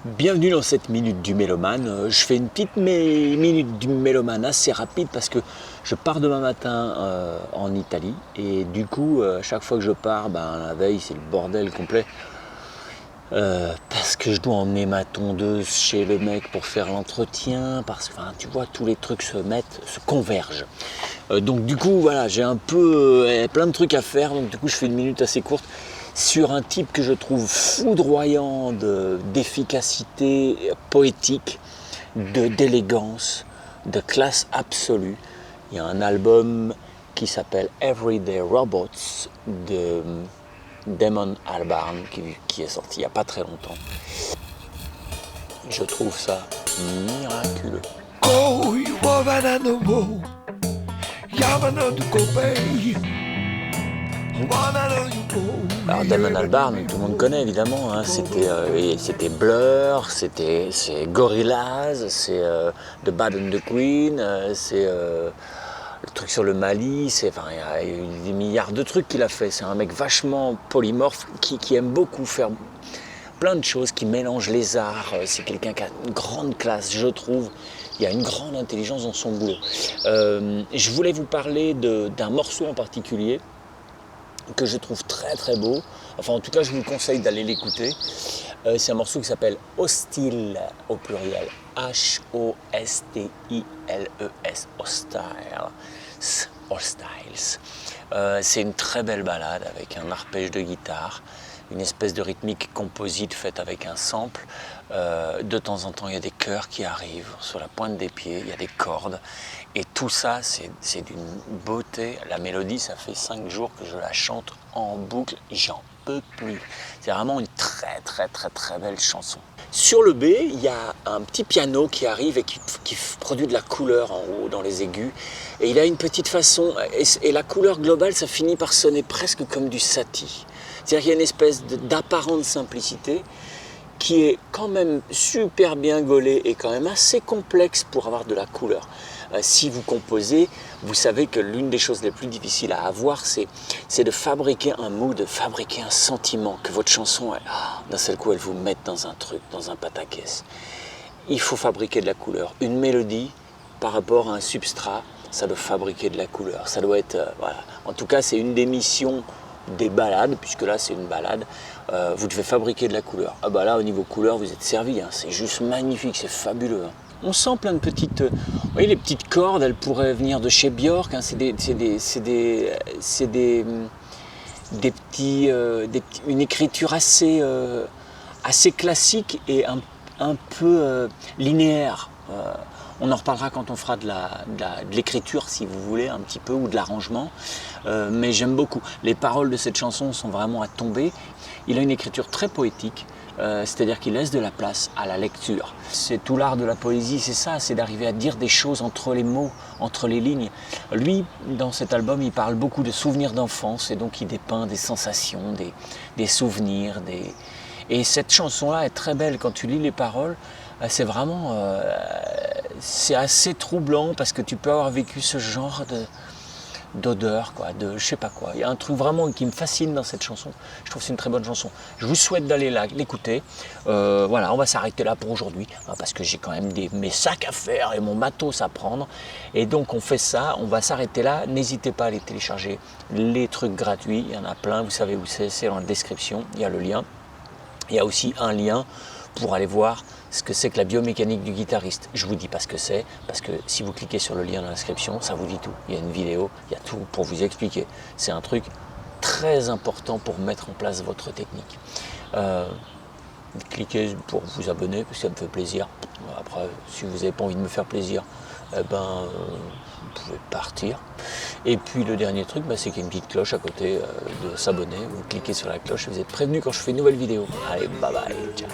Bienvenue dans cette Minute du Mélomane. Je fais une petite Minute du Mélomane assez rapide parce que je pars demain matin en Italie et du coup, à chaque fois que je pars, la veille c'est le bordel complet parce que je dois emmener ma tondeuse chez le mec pour faire l'entretien, parce que tu vois, tous les trucs se convergent. Donc du coup, voilà, j'ai un peu plein de trucs à faire, donc du coup je fais une minute assez courte sur un type que je trouve foudroyant d'efficacité poétique, d'élégance, de classe absolue. Il y a un album qui s'appelle Everyday Robots de Damon Albarn qui est sorti il n'y a pas très longtemps. Je trouve ça miraculeux. Alors Damon Albarn, tout le monde connaît évidemment, hein. C'était Blur, c'est Gorillaz, c'est The Bad and the Queen, c'est le truc sur le Mali, il y a eu des milliards de trucs qu'il a fait. C'est un mec vachement polymorphe qui aime beaucoup faire plein de choses, qui mélange les arts. C'est quelqu'un qui a une grande classe, je trouve. Il y a une grande intelligence dans son boulot. Je voulais vous parler d'un morceau en particulier que je trouve très très beau. Enfin, en tout cas, je vous conseille d'aller l'écouter. C'est un morceau qui s'appelle Hostile au pluriel. H-O-S-T-I-L-E-S. Hostiles. C'est une très belle balade avec un arpège de guitare, une espèce de rythmique composite faite avec un sample. De temps en temps, il y a des chœurs qui arrivent sur la pointe des pieds, il y a des cordes. Et tout ça, c'est d'une beauté. La mélodie, ça fait 5 jours que je la chante en boucle, j'en peux plus. C'est vraiment une très très très très belle chanson. Sur le B, il y a un petit piano qui arrive et qui produit de la couleur en haut dans les aigus. Et il a une petite façon, et la couleur globale, ça finit par sonner presque comme du Satie. C'est-à-dire qu'il y a une espèce d'apparente simplicité qui est quand même super bien gaulée et quand même assez complexe pour avoir de la couleur. Si vous composez, vous savez que l'une des choses les plus difficiles à avoir, c'est de fabriquer un mood, de fabriquer un sentiment, que votre chanson, d'un seul coup, elle vous mette dans un truc, dans un pataquès. Il faut fabriquer de la couleur. Une mélodie, par rapport à un substrat, ça doit fabriquer de la couleur. Ça doit être, voilà. En tout cas, c'est une des missions des balades, puisque là c'est une balade, vous devez fabriquer de la couleur. Là au niveau couleur vous êtes servi, hein. C'est juste magnifique, c'est fabuleux, hein. On sent plein de petites, vous voyez les petites cordes, elles pourraient venir de chez Björk, hein. Une écriture assez classique et un peu linéaire. On en reparlera quand on fera de l'écriture, si vous voulez, un petit peu, ou de l'arrangement. Mais j'aime beaucoup. Les paroles de cette chanson sont vraiment à tomber. Il a une écriture très poétique, c'est-à-dire qu'il laisse de la place à la lecture. C'est tout l'art de la poésie, c'est ça, c'est d'arriver à dire des choses entre les mots, entre les lignes. Lui, dans cet album, il parle beaucoup de souvenirs d'enfance, et donc il dépeint des sensations, des souvenirs. Et cette chanson-là est très belle. Quand tu lis les paroles, c'est vraiment... c'est assez troublant parce que tu peux avoir vécu ce genre d'odeur, je sais pas quoi. Il y a un truc vraiment qui me fascine dans cette chanson. Je trouve que c'est une très bonne chanson. Je vous souhaite d'aller l'écouter. Voilà, on va s'arrêter là pour aujourd'hui, hein, parce que j'ai quand même mes sacs à faire et mon matos à prendre. Et donc on fait ça, on va s'arrêter là. N'hésitez pas à aller télécharger les trucs gratuits. Il y en a plein, vous savez où c'est dans la description. Il y a le lien. Il y a aussi un lien pour aller voir ce que c'est que la biomécanique du guitariste. Je vous dis pas ce que c'est, parce que si vous cliquez sur le lien dans la description, ça vous dit tout. Il y a une vidéo, il y a tout pour vous expliquer. C'est un truc très important pour mettre en place votre technique. Cliquez pour vous abonner, parce que ça me fait plaisir. Après, si vous n'avez pas envie de me faire plaisir, vous pouvez partir. Et puis le dernier truc, c'est qu'il y a une petite cloche à côté de s'abonner. Vous cliquez sur la cloche et vous êtes prévenu quand je fais une nouvelle vidéo. Allez, bye bye, ciao.